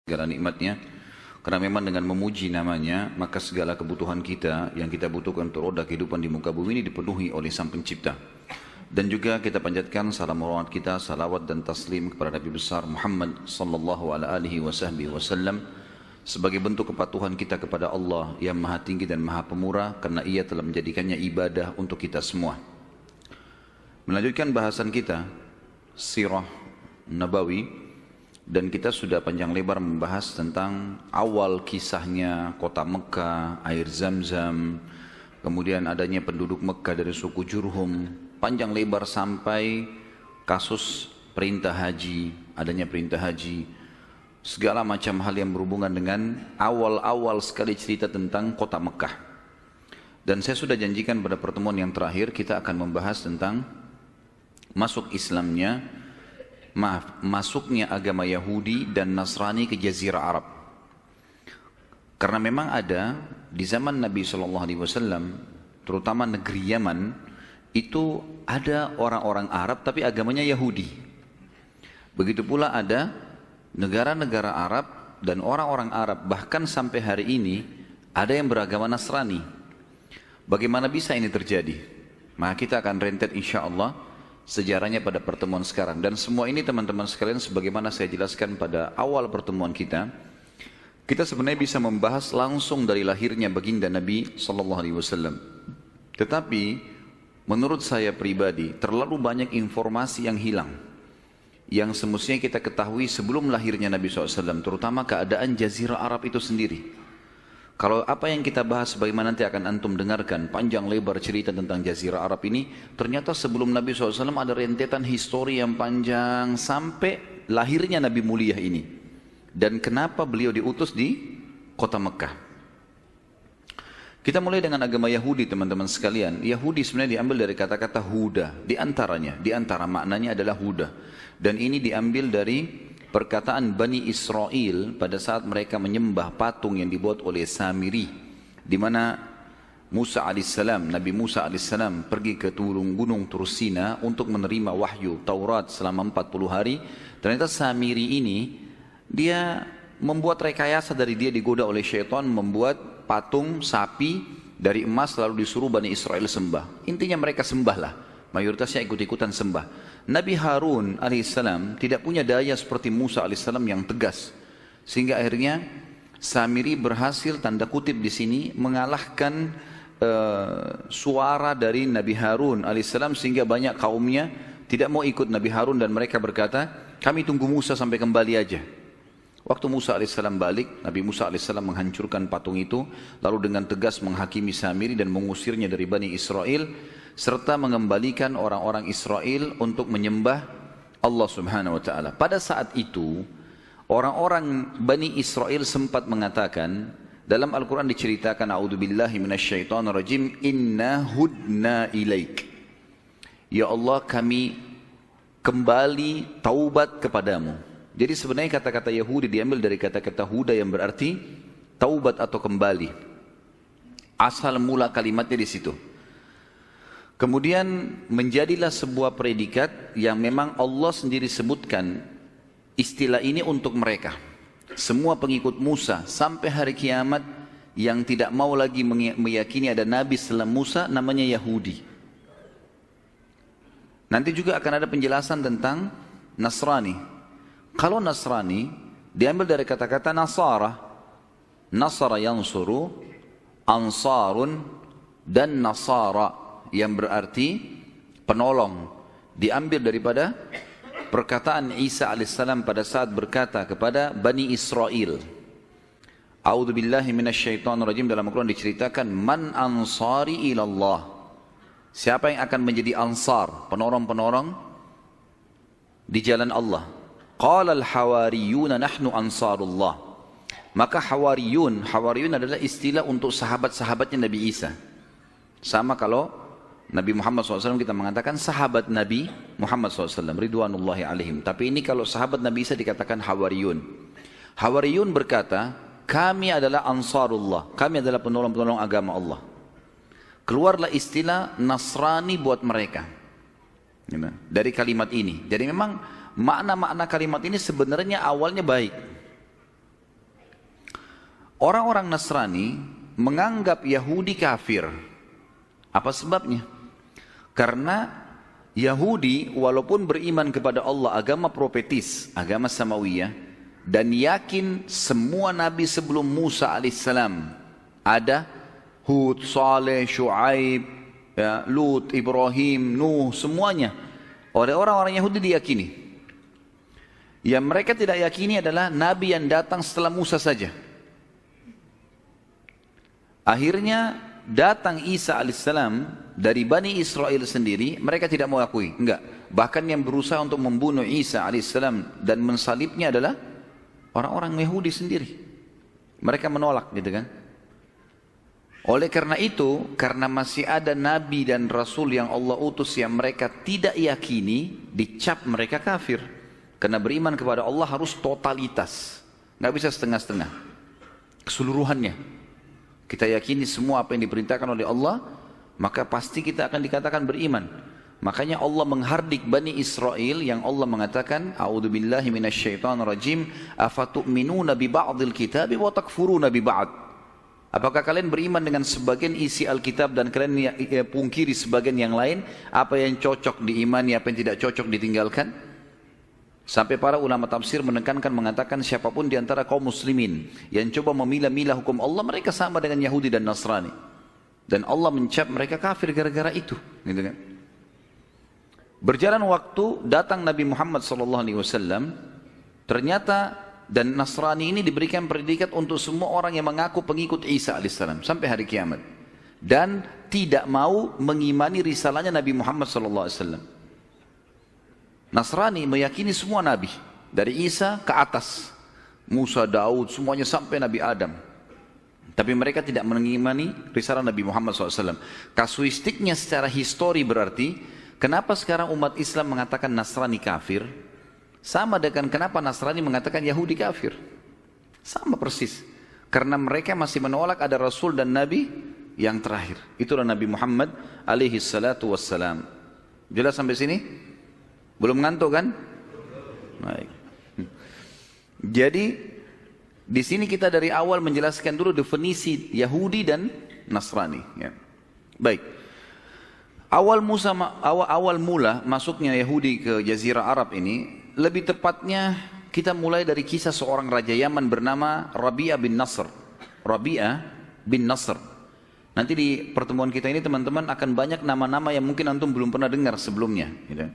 segala nikmatnya, karena memang dengan memuji namanya maka segala kebutuhan kita yang kita butuhkan untuk roda kehidupan di muka bumi ini dipenuhi oleh Sang Pencipta. Dan juga kita panjatkan salam hormat kita, salawat dan taslim kepada Nabi besar Muhammad sallallahu alaihi wasallam sebagai bentuk kepatuhan kita kepada Allah yang Maha Tinggi dan Maha Pemurah, karena Ia telah menjadikannya ibadah untuk kita semua. Melanjutkan bahasan kita Sirah Nabawi, dan kita sudah panjang lebar membahas tentang awal kisahnya kota Mekah, air Zam-Zam, kemudian adanya penduduk Mekah dari suku Jurhum, panjang lebar sampai kasus perintah haji, adanya perintah haji, segala macam hal yang berhubungan dengan awal-awal sekali cerita tentang kota Mekah. Dan saya sudah janjikan pada pertemuan yang terakhir kita akan membahas tentang masuknya agama Yahudi dan Nasrani ke Jazirah Arab. Karena memang ada di zaman Nabi SAW, terutama negeri Yaman, itu ada orang-orang Arab tapi agamanya Yahudi. Begitu pula ada negara-negara Arab dan orang-orang Arab, bahkan sampai hari ini ada yang beragama Nasrani. Bagaimana bisa ini terjadi? Maka kita akan rentet insya Allah sejarahnya pada pertemuan sekarang. Dan semua ini teman-teman sekalian, sebagaimana saya jelaskan pada awal pertemuan kita sebenarnya bisa membahas langsung dari lahirnya baginda Nabi SAW. Tetapi menurut saya pribadi terlalu banyak informasi yang hilang, yang semestinya kita ketahui sebelum lahirnya Nabi SAW, terutama keadaan Jazirah Arab itu sendiri. Kalau apa yang kita bahas bagaimana nanti akan antum dengarkan panjang lebar cerita tentang Jazirah Arab ini, ternyata sebelum Nabi SAW ada rentetan histori yang panjang sampai lahirnya Nabi mulia ini. Dan kenapa beliau diutus di kota Mekah. Kita mulai dengan agama Yahudi teman-teman sekalian. Yahudi sebenarnya diambil dari kata-kata Huda. Di antara maknanya adalah Huda. Dan ini diambil dari perkataan Bani Israel pada saat mereka menyembah patung yang dibuat oleh Samiri, di mana Nabi Musa alaihissalam pergi ke gunung Tursina untuk menerima wahyu Taurat selama 40 hari. Ternyata Samiri ini dia membuat rekayasa, dari dia digoda oleh syaitan, membuat patung sapi dari emas lalu disuruh Bani Israel sembah. Intinya mereka sembahlah, mayoritasnya ikut-ikutan sembah. Nabi Harun alaihissalam tidak punya daya seperti Musa alaihissalam yang tegas, sehingga akhirnya Samiri berhasil tanda kutip di sini mengalahkan suara dari Nabi Harun alaihissalam, sehingga banyak kaumnya tidak mau ikut Nabi Harun dan mereka berkata, kami tunggu Musa sampai kembali aja. Waktu Musa alaihissalam balik, Nabi Musa alaihissalam menghancurkan patung itu, lalu dengan tegas menghakimi Samiri dan mengusirnya dari Bani Israel, serta mengembalikan orang-orang Israel untuk menyembah Allah Subhanahu wa taala. Pada saat itu, orang-orang Bani Israel sempat mengatakan, dalam Al-Qur'an diceritakan, a'udzubillahi minasyaitonirrajim, inna hudna ilaik. Ya Allah, kami kembali taubat kepadamu. Jadi sebenarnya kata-kata Yahudi diambil dari kata-kata huda yang berarti taubat atau kembali. Asal mula kalimatnya di situ. Kemudian menjadilah sebuah predikat yang memang Allah sendiri sebutkan istilah ini untuk mereka. Semua pengikut Musa sampai hari kiamat yang tidak mau lagi meyakini ada Nabi setelah Musa namanya Yahudi. Nanti juga akan ada penjelasan tentang Nasrani. Kalau Nasrani diambil dari kata-kata Nasara. Nasara yansuru, ansarun, dan Nasara, yang berarti penolong. Diambil daripada perkataan Isa alaihissalam pada saat berkata kepada Bani Israel, a'udzubillahi minasyaitonirrajim, dalam Al-Quran diceritakan, man ansari ilallah, siapa yang akan menjadi ansar, penolong-penolong di jalan Allah. Qala al-hawariyuna nahnu ansarullah. Maka hawariyun adalah istilah untuk sahabat-sahabatnya Nabi Isa. Sama kalau Nabi Muhammad SAW kita mengatakan sahabat Nabi Muhammad SAW, ridwanullahi alaihim. Tapi ini kalau sahabat Nabi Isa dikatakan hawariyun. Hawariyun berkata, kami adalah ansarullah, kami adalah penolong-penolong agama Allah. Keluarlah istilah Nasrani buat mereka dari kalimat ini. Jadi memang makna-makna kalimat ini sebenarnya awalnya baik. Orang-orang Nasrani menganggap Yahudi kafir. Apa sebabnya? Karena Yahudi walaupun beriman kepada Allah, agama profetis, agama samawiyah, dan yakin semua nabi sebelum Musa alaihissalam ada, Hud, Saleh, Shu'aib, ya, Lut, Ibrahim, Nuh, semuanya oleh orang-orang Yahudi diyakini. Yang mereka tidak yakini adalah nabi yang datang setelah Musa saja. Akhirnya datang Isa alaihissalam dari Bani Israel sendiri, mereka tidak mau akui, enggak. Bahkan yang berusaha untuk membunuh Isa alaihissalam dan mensalibnya adalah orang-orang Yahudi sendiri. Mereka menolak, gitu kan. Oleh karena itu, karena masih ada nabi dan rasul yang Allah utus yang mereka tidak yakini, dicap mereka kafir. Karena beriman kepada Allah harus totalitas, nggak bisa setengah-setengah, keseluruhannya. Kita yakini semua apa yang diperintahkan oleh Allah, maka pasti kita akan dikatakan beriman. Makanya Allah menghardik Bani Israel yang Allah mengatakan, A'udzubillahi minasyaitonirrajim, afatu'minuna bi ba'dil kitabi wa takfuruna bi ba'd. Apakah kalian beriman dengan sebagian isi Alkitab dan kalian pungkiri sebagian yang lain? Apa yang cocok diimani, apa yang tidak cocok ditinggalkan? Sampai para ulama tafsir menekankan mengatakan siapapun di antara kaum muslimin yang coba memilah-milah hukum Allah, mereka sama dengan Yahudi dan Nasrani. Dan Allah mencap mereka kafir gara-gara itu, gitu kan? Berjalan waktu, datang Nabi Muhammad SAW, ternyata dan Nasrani ini diberikan predikat untuk semua orang yang mengaku pengikut Isa alaihissalam sampai hari kiamat, dan tidak mau mengimani risalahnya Nabi Muhammad SAW. Nasrani meyakini semua nabi dari Isa ke atas, Musa, Daud, semuanya sampai Nabi Adam. Tapi mereka tidak mengimani risalah Nabi Muhammad SAW. Kasuistiknya secara histori berarti, kenapa sekarang umat Islam mengatakan Nasrani kafir? Sama dengan kenapa Nasrani mengatakan Yahudi kafir. Sama persis. Karena mereka masih menolak ada Rasul dan Nabi yang terakhir. Itulah Nabi Muhammad alaihi salatu wassalam. Jelas sampai sini? Belum ngantuk kan? Baik. Jadi di sini kita dari awal menjelaskan dulu definisi Yahudi dan Nasrani. Ya. Baik. Awal mula masuknya Yahudi ke Jazirah Arab ini, lebih tepatnya kita mulai dari kisah seorang raja Yaman bernama Rabi'ah bin Nasr. Rabi'ah bin Nasr. Nanti di pertemuan kita ini teman-teman akan banyak nama-nama yang mungkin antum belum pernah dengar sebelumnya. Gitu.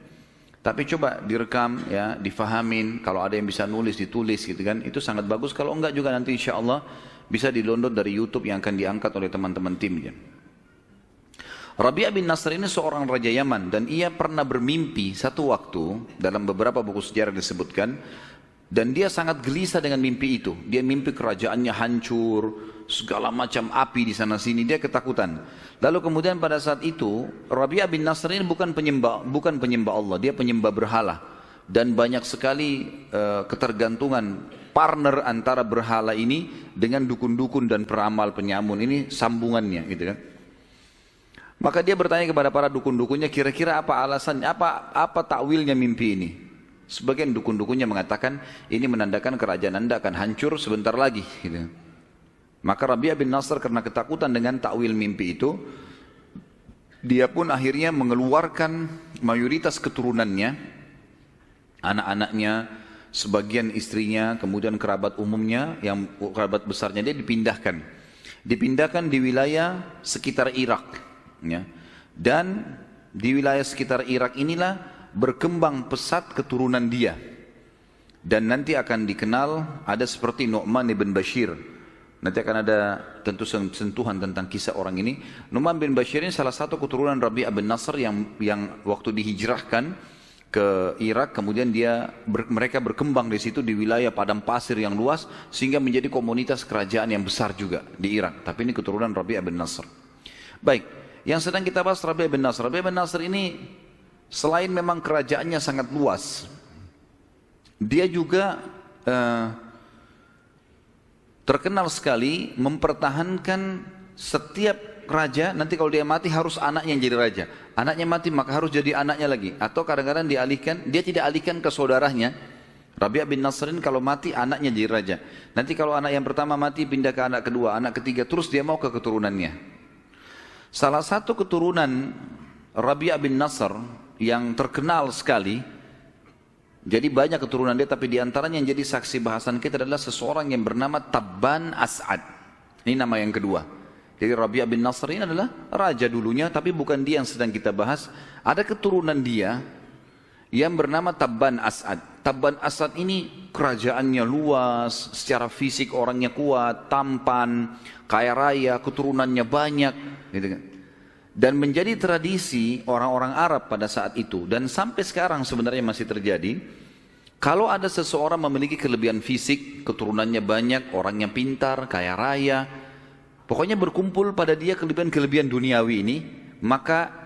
Tapi coba direkam, ya, difahamin. Kalau ada yang bisa nulis, ditulis, gitu kan. Itu sangat bagus. Kalau enggak juga nanti insya Allah bisa di-download dari YouTube yang akan diangkat oleh teman-teman tim. Ya. Rabi'ah bin Nasr ini seorang raja Yaman dan ia pernah bermimpi satu waktu, dalam beberapa buku sejarah disebutkan, dan dia sangat gelisah dengan mimpi itu. Dia mimpi kerajaannya hancur, segala macam api di sana sini, dia ketakutan. Lalu kemudian pada saat itu Rabi'ah bin Nasr ini bukan penyembah Allah, dia penyembah berhala, dan banyak sekali ketergantungan partner antara berhala ini dengan dukun-dukun dan peramal penyamun ini, sambungannya, gitu kan. Maka dia bertanya kepada para dukun-dukunnya, kira-kira apa alasannya, apa takwilnya mimpi ini? Sebagian dukun-dukunnya mengatakan, ini menandakan kerajaan Anda akan hancur sebentar lagi. Gitu. Maka Rabi'ah bin Nasr karena ketakutan dengan takwil mimpi itu, dia pun akhirnya mengeluarkan mayoritas keturunannya, anak-anaknya, sebagian istrinya, kemudian kerabat umumnya, yang kerabat besarnya dia dipindahkan. Dipindahkan di wilayah sekitar Irak. Ya. Dan di wilayah sekitar Irak inilah berkembang pesat keturunan dia, dan nanti akan dikenal ada seperti Nu'man ibn Bashir. Nanti akan ada tentu sentuhan tentang kisah orang ini. Nu'man bin Bashir ini salah satu keturunan Rabi'ah bin Nasr yang waktu dihijrahkan ke Irak, kemudian mereka berkembang di situ di wilayah padang pasir yang luas sehingga menjadi komunitas kerajaan yang besar juga di Irak. Tapi ini keturunan Rabi'ah bin Nasr. Baik. Yang sedang kita bahas Rabi'ah bin Nasr. Rabi'ah bin Nasr ini selain memang kerajaannya sangat luas, dia juga terkenal sekali mempertahankan setiap raja. Nanti kalau dia mati harus anaknya yang jadi raja. Anaknya mati maka harus jadi anaknya lagi. Atau kadang-kadang dia tidak alihkan ke saudaranya. Rabi' bin Nasr ini kalau mati anaknya jadi raja. Nanti kalau anak yang pertama mati pindah ke anak kedua, anak ketiga, terus dia mau ke keturunannya. Salah satu keturunan Rabi' bin Nasr yang terkenal sekali, jadi banyak keturunan dia, tapi diantaranya yang jadi saksi bahasan kita adalah seseorang yang bernama Tabban As'ad. Ini nama yang kedua. Jadi Rabi' bin Nasr ini adalah raja dulunya, tapi bukan dia yang sedang kita bahas. Ada keturunan dia yang bernama Tabban As'ad. Tabban As'ad ini kerajaannya luas, secara fisik orangnya kuat, tampan, kaya raya, keturunannya banyak, gitu kan. Dan menjadi tradisi orang-orang Arab pada saat itu, dan sampai sekarang sebenarnya masih terjadi. Kalau ada seseorang memiliki kelebihan fisik, keturunannya banyak, orangnya pintar, kaya raya, pokoknya berkumpul pada dia kelebihan-kelebihan duniawi ini, maka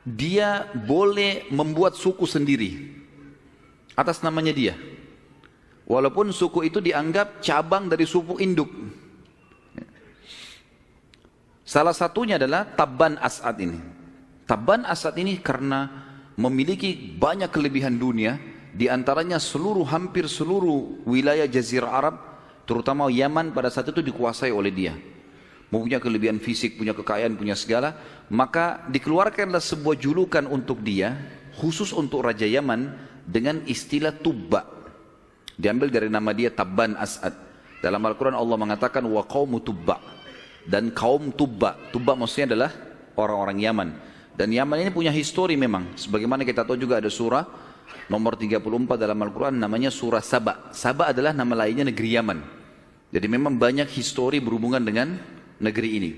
dia boleh membuat suku sendiri atas namanya dia. Walaupun suku itu dianggap cabang dari suku induk. Salah satunya adalah Tabban As'ad ini. Tabban As'ad ini karena memiliki banyak kelebihan dunia, di antaranya hampir seluruh wilayah Jazirah Arab, terutama Yaman pada saat itu dikuasai oleh dia. Mempunyai kelebihan fisik, punya kekayaan, punya segala, maka dikeluarkanlah sebuah julukan untuk dia, khusus untuk Raja Yaman, dengan istilah Tubba. Diambil dari nama dia Tabban As'ad. Dalam Al-Quran Allah mengatakan wa qaumu Tubba, dan kaum Tubba. Tubba maksudnya adalah orang-orang Yaman. Dan Yaman ini punya histori memang. Sebagaimana kita tahu juga ada surah nomor 34 dalam Al-Quran namanya surah Saba. Saba adalah nama lainnya negeri Yaman. Jadi memang banyak histori berhubungan dengan negeri ini.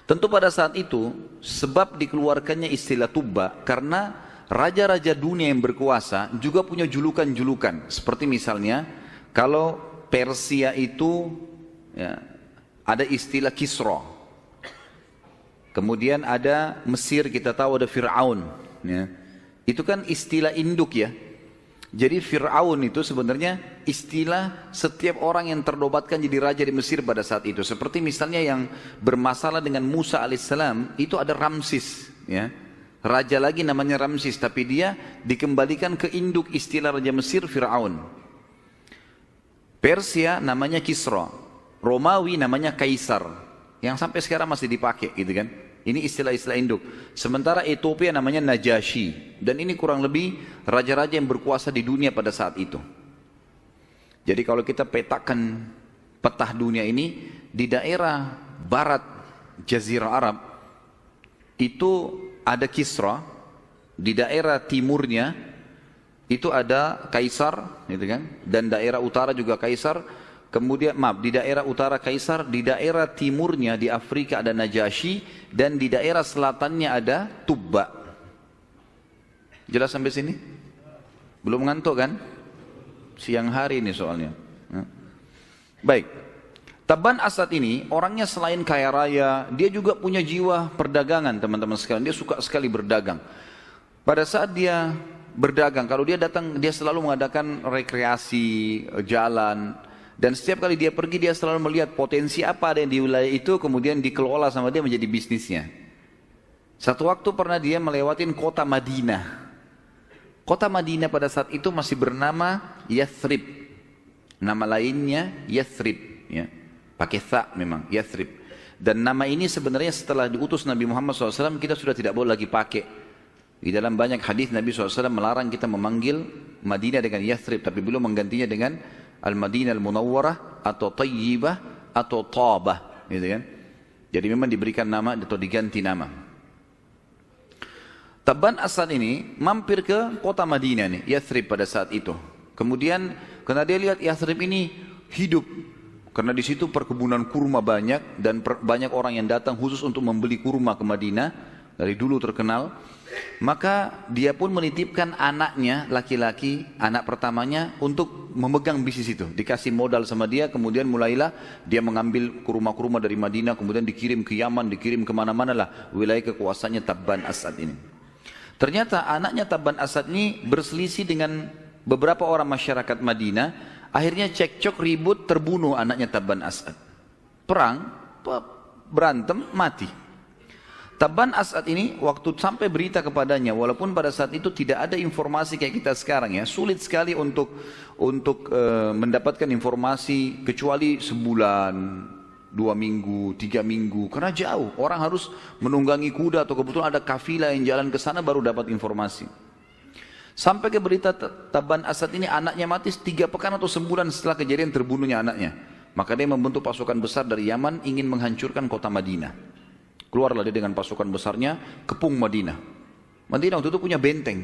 Tentu pada saat itu sebab dikeluarkannya istilah Tubba karena raja-raja dunia yang berkuasa juga punya julukan-julukan. Seperti misalnya kalau Persia itu ya, ada istilah Kisra. Kemudian ada Mesir, kita tahu ada Fir'aun. Ya. Itu kan istilah induk ya. Jadi Fir'aun itu sebenarnya istilah setiap orang yang ternobatkan jadi raja di Mesir pada saat itu. Seperti misalnya yang bermasalah dengan Musa alaihissalam, itu ada Ramsis. Ya. Raja lagi namanya Ramsis, tapi dia dikembalikan ke induk istilah Raja Mesir, Fir'aun. Persia namanya Kisra, Romawi namanya Kaisar, yang sampai sekarang masih dipakai gitu kan. Ini istilah-istilah induk. Sementara Ethiopia namanya Najasyi, dan ini kurang lebih raja-raja yang berkuasa di dunia pada saat itu. Jadi kalau kita petakan peta dunia ini, di daerah barat Jazirah Arab itu ada Kisra, di daerah timurnya itu ada Kaisar, gitu kan? Dan daerah utara juga Kaisar. Kemudian di daerah utara Kaisar, di daerah timurnya di Afrika ada Najasyi, dan di daerah selatannya ada Tubba. Jelas sampai sini? Belum ngantuk kan? Siang hari ini soalnya. Baik. Tabban As'ad ini orangnya selain kaya raya, dia juga punya jiwa perdagangan teman-teman sekalian. Dia suka sekali berdagang. Pada saat dia berdagang, kalau dia datang, dia selalu mengadakan rekreasi, jalan. Dan setiap kali dia pergi, dia selalu melihat potensi apa ada yang di wilayah itu, kemudian dikelola sama dia menjadi bisnisnya. Satu waktu pernah dia melewatin kota Madinah. Kota Madinah pada saat itu masih bernama Yathrib. Nama lainnya Yathrib. Ya. Pakai tha memang, Yathrib. Dan nama ini sebenarnya setelah diutus Nabi Muhammad SAW kita sudah tidak boleh lagi pakai. Di dalam banyak hadis Nabi SAW melarang kita memanggil Madinah dengan Yathrib, tapi beliau menggantinya dengan Al-Madinah Al-Munawwarah atau Tayyibah atau Tabah, gitu kan. Jadi memang diberikan nama atau diganti nama. Tabban As'ad ini mampir ke kota Madinah nih, Yathrib pada saat itu. Kemudian karena dia lihat Yathrib ini hidup, karena di situ perkebunan kurma banyak dan banyak orang yang datang khusus untuk membeli kurma ke Madinah, dari dulu terkenal. Maka dia pun menitipkan anaknya laki-laki, anak pertamanya, untuk memegang bisnis itu. Dikasih modal sama dia, kemudian mulailah dia mengambil kurma-kurma dari Madinah, kemudian dikirim ke Yaman, dikirim kemana-mana lah wilayah kekuasaannya Tabban As'ad ini. Ternyata anaknya Tabban As'ad ini berselisih dengan beberapa orang masyarakat Madinah. Akhirnya cekcok, ribut, terbunuh anaknya Tabban As'ad. Perang, berantem, mati. Tabban As'ad ini waktu sampai berita kepadanya, walaupun pada saat itu tidak ada informasi kayak kita sekarang ya, sulit sekali untuk mendapatkan informasi kecuali sebulan, 2 minggu, 3 minggu, karena jauh. Orang harus menunggangi kuda atau kebetulan ada kafilah yang jalan ke sana baru dapat informasi. Sampai ke berita Tabban As'ad ini anaknya mati 3 pekan atau sebulan setelah kejadian terbunuhnya anaknya. Maka dia membentuk pasukan besar dari Yaman ingin menghancurkan kota Madinah. Keluarlah dia dengan pasukan besarnya, kepung Madinah. Madinah waktu itu punya benteng.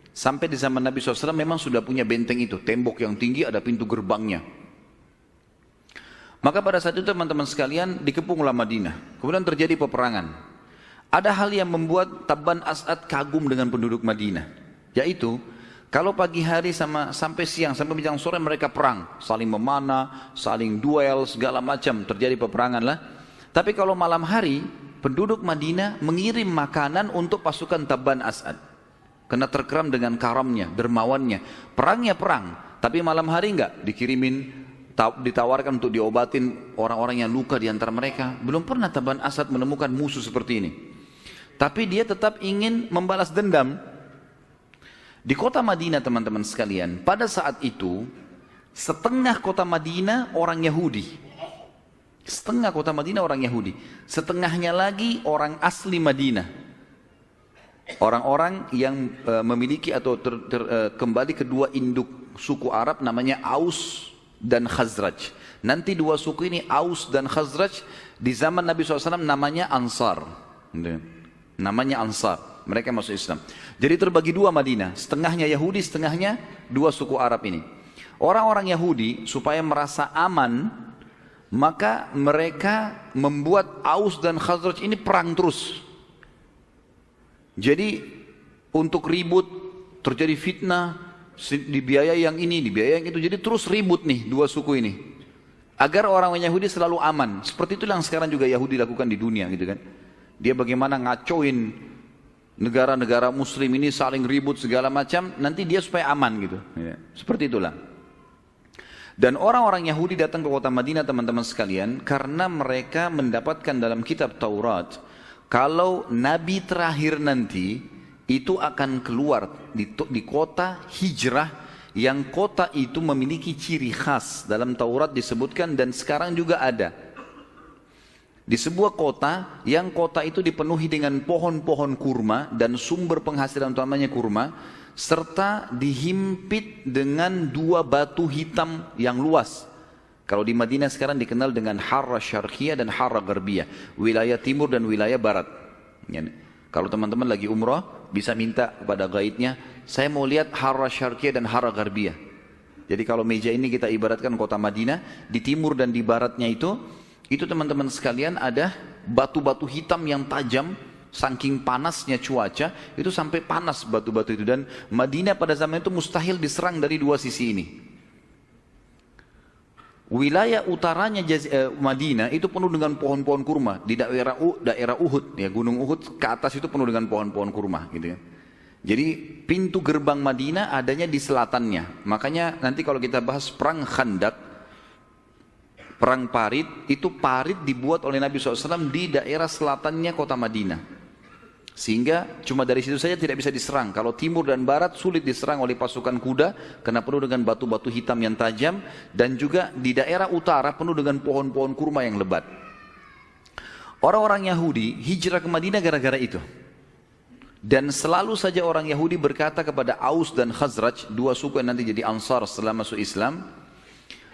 Sampai di zaman Nabi SAW memang sudah punya benteng itu. Tembok yang tinggi, ada pintu gerbangnya. Maka pada saat itu teman-teman sekalian, dikepunglah Madinah. Kemudian terjadi peperangan. Ada hal yang membuat Tabban As'ad kagum dengan penduduk Madinah. Yaitu, kalau pagi hari sampai siang, sampai menjelang sore mereka perang. Saling memanah, saling duel, segala macam. Terjadi peperangan lah. Tapi kalau malam hari, penduduk Madinah mengirim makanan untuk pasukan Tabban As'ad. Karena terkeram dengan karamnya, dermawannya. Perangnya perang, tapi malam hari enggak dikirimin, ditawarkan untuk diobatin orang-orang yang luka di antara mereka. Belum pernah Tabban As'ad menemukan musuh seperti ini. Tapi dia tetap ingin membalas dendam. Di kota Madinah teman-teman sekalian, pada saat itu setengah kota Madinah orang Yahudi. Setengah kota Madinah orang Yahudi, setengahnya lagi orang asli Madinah. Orang-orang yang memiliki atau kembali kedua induk suku Arab namanya Aus dan Khazraj. Nanti dua suku ini Aus dan Khazraj di zaman Nabi SAW namanya Ansar. Namanya Ansar, mereka masuk Islam. Jadi terbagi dua Madinah, setengahnya Yahudi, setengahnya dua suku Arab ini. Orang-orang Yahudi supaya merasa aman, maka mereka membuat Aus dan Khazraj ini perang terus. Jadi untuk ribut, terjadi fitnah, dibiayai yang ini, dibiayai yang itu. Jadi terus ribut nih dua suku ini. Agar orang Yahudi selalu aman. Seperti itu yang sekarang juga Yahudi lakukan di dunia gitu kan. Dia bagaimana ngacoin negara-negara muslim ini saling ribut segala macam. Nanti dia supaya aman gitu. Seperti itulah. Dan orang-orang Yahudi datang ke kota Madinah teman-teman sekalian karena mereka mendapatkan dalam kitab Taurat kalau Nabi terakhir nanti itu akan keluar di kota hijrah yang kota itu memiliki ciri khas dalam Taurat disebutkan dan sekarang juga ada. Di sebuah kota yang kota itu dipenuhi dengan pohon-pohon kurma dan sumber penghasilan utamanya kurma, serta dihimpit dengan 2 batu hitam yang luas. Kalau di Madinah sekarang dikenal dengan Harra Syarqiyah dan Harra Gharbiyah, wilayah timur dan wilayah barat. Kalau teman-teman lagi umrah, bisa minta kepada gaidnya, saya mau lihat Harra Syarqiyah dan Harra Gharbiyah. Jadi kalau meja ini kita ibaratkan kota Madinah, di timur dan di baratnya itu teman-teman sekalian ada batu-batu hitam yang tajam. Saking panasnya cuaca, itu sampai panas batu-batu itu. Dan Madinah pada zaman itu mustahil diserang dari 2 sisi ini. Wilayah utaranya Madinah itu penuh dengan pohon-pohon kurma. Di daerah Uhud, ya, Gunung Uhud ke atas itu penuh dengan pohon-pohon kurma gitu ya. Jadi pintu gerbang Madinah adanya di selatannya. Makanya nanti kalau kita bahas perang Khandak, perang Parit, itu parit dibuat oleh Nabi SAW di daerah selatannya kota Madinah. Sehingga cuma dari situ saja tidak bisa diserang. Kalau timur dan barat sulit diserang oleh pasukan kuda karena penuh dengan batu-batu hitam yang tajam. Dan juga di daerah utara penuh dengan pohon-pohon kurma yang lebat. Orang-orang Yahudi hijrah ke Madinah gara-gara itu. Dan selalu saja orang Yahudi berkata kepada Aus dan Khazraj, 2 suku yang nanti jadi Ansar setelah masuk Islam,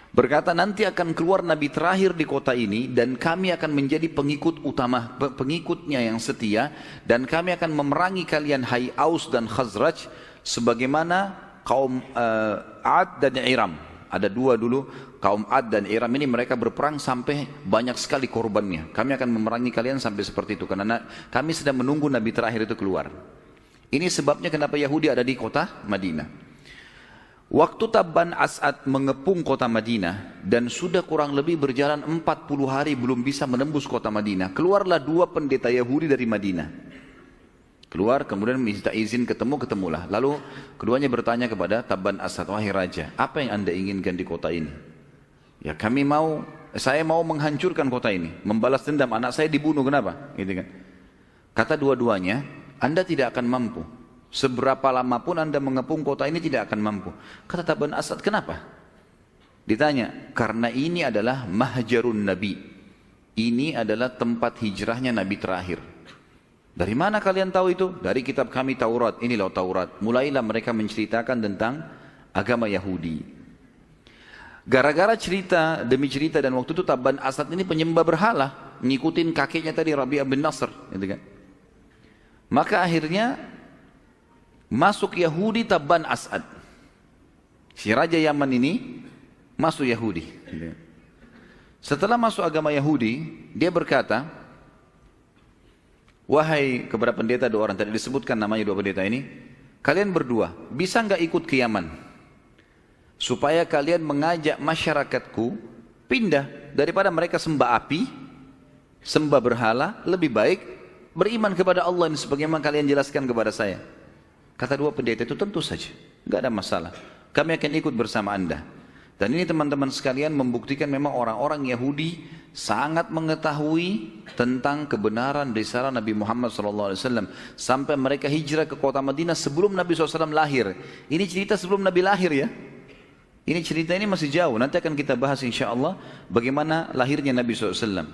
berkata nanti akan keluar Nabi terakhir di kota ini dan kami akan menjadi pengikut utama, pengikutnya yang setia, dan kami akan memerangi kalian hai Aus dan Khazraj sebagaimana kaum Ad dan Iram. Ada 2 dulu, kaum Ad dan Iram ini mereka berperang sampai banyak sekali korbannya. Kami akan memerangi kalian sampai seperti itu karena kami sedang menunggu Nabi terakhir itu keluar. Ini sebabnya kenapa Yahudi ada di kota Madinah. Waktu Tabban As'ad mengepung kota Madinah dan sudah kurang lebih berjalan 40 hari belum bisa menembus kota Madinah, keluarlah 2 pendeta Yahudi dari Madinah. Keluar kemudian minta izin ketemulah. Lalu keduanya bertanya kepada Tabban As'ad, wahai raja, apa yang anda inginkan di kota ini? Ya saya mau menghancurkan kota ini, membalas dendam, anak saya dibunuh, kenapa? Gitu kan. Kata dua-duanya, Anda tidak akan mampu. Seberapa lama pun Anda mengepung kota ini tidak akan mampu. Kata Taban Asad, kenapa? Ditanya, karena ini adalah mahjarun Nabi. Ini adalah tempat hijrahnya Nabi terakhir. Dari mana kalian tahu itu? Dari kitab kami Taurat. Inilah Taurat. Mulailah mereka menceritakan tentang agama Yahudi. Gara-gara cerita demi cerita dan waktu itu Taban Asad ini penyembah berhala. Ngikutin kakeknya tadi Rabi'ah bin Nasr. Gitu kan. Maka akhirnya masuk Yahudi Taban Asad. Si Raja Yaman ini masuk Yahudi. Setelah masuk agama Yahudi, dia berkata, wahai kepada pendeta dua orang, tadi disebutkan namanya dua pendeta ini, kalian berdua bisa nggak ikut ke Yaman? Supaya kalian mengajak masyarakatku pindah daripada mereka sembah api, sembah berhala, lebih baik beriman kepada Allah ini sebagaimana kalian jelaskan kepada saya. Kata dua pendeta itu, tentu saja, nggak ada masalah. Kami akan ikut bersama Anda. Dan ini teman-teman sekalian membuktikan memang orang-orang Yahudi sangat mengetahui tentang kebenaran risalah Nabi Muhammad SAW. Sampai mereka hijrah ke kota Madinah sebelum Nabi SAW lahir. Ini cerita sebelum Nabi lahir ya. Ini cerita ini masih jauh. Nanti akan kita bahas insya Allah bagaimana lahirnya Nabi SAW.